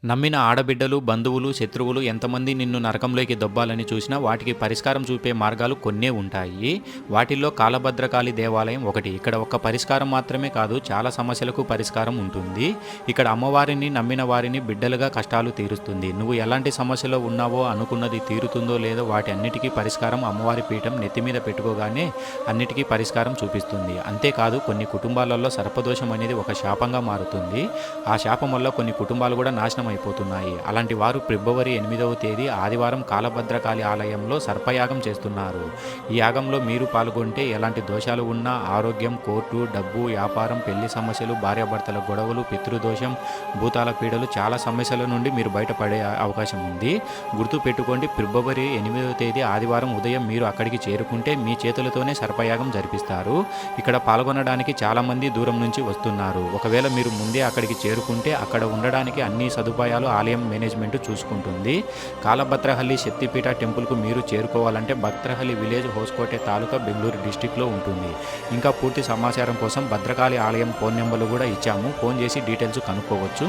నమ్మిన ఆడబిడ్డలు, బంధువులు, శత్రువులు ఎంతమంది నిన్ను నరకంలోకి దొబ్బాలని చూసినా వాటికి పరిష్కారం చూపే మార్గాలు కొన్నే ఉంటాయి. వాటిల్లో కాలభద్రకాళి దేవాలయం ఒకటి. ఇక్కడ ఒక్క పరిష్కారం మాత్రమే కాదు, చాలా సమస్యలకు పరిష్కారం ఉంటుంది. ఇక్కడ అమ్మవారిని నమ్మిన వారిని బిడ్డలుగా కష్టాలు తీరుస్తుంది. నువ్వు ఎలాంటి సమస్యలో ఉన్నావో అనుకున్నది తీరుతుందో లేదో వాటి అన్నిటికీ పరిష్కారం అమ్మవారి పీఠం నెత్తి మీద పెట్టుకోగానే అన్నిటికీ పరిష్కారం చూపిస్తుంది. అంతేకాదు కొన్ని కుటుంబాలలో సర్పదోషం అనేది ఒక శాపంగా మారుతుంది. ఆ శాపం వల్ల కొన్ని కుటుంబాలు కూడా నాశనం అయిపోతున్నాయి. అలాంటి వారు ఫిబ్రవరి 8వ తేదీ ఆదివారం కాలభద్రకాళి ఆలయంలో సర్పయాగం చేస్తున్నారు. ఈ యాగంలో మీరు పాల్గొంటే ఎలాంటి దోషాలు ఉన్నా ఆరోగ్యం, కోర్టు, డబ్బు, వ్యాపారం, పెళ్లి సమస్యలు, భార్యాభర్తల గొడవలు, పితృదోషం, భూతాల పీడలు చాలా సమస్యల నుండి మీరు బయటపడే అవకాశం ఉంది. గుర్తు పెట్టుకోండి, ఫిబ్రవరి 8వ తేదీ ఆదివారం ఉదయం మీరు అక్కడికి చేరుకుంటే మీ చేతులతోనే సర్పయాగం జరిపిస్తారు. ఇక్కడ పాల్గొనడానికి చాలామంది దూరం నుంచి వస్తున్నారు. ఒకవేళ మీరు ముందే అక్కడికి చేరుకుంటే అక్కడ ఉండడానికి అన్ని సదుపాయాలు ఆలయం మేనేజ్మెంట్ చూసుకుంటుంది. కాలభద్రహల్లి శక్తిపీఠ టెంపుల్కు మీరు చేరుకోవాలంటే భద్రహల్లి విలేజ్, హోస్కోటే తాలూకా, బెంగళూరు డిస్టిక్లో ఉంటుంది. ఇంకా పూర్తి సమాచారం కోసం భద్రకాళి ఆలయం ఫోన్ నెంబర్లు కూడా ఇచ్చాము. ఫోన్ చేసి డీటెయిల్స్ కనుక్కోవచ్చు.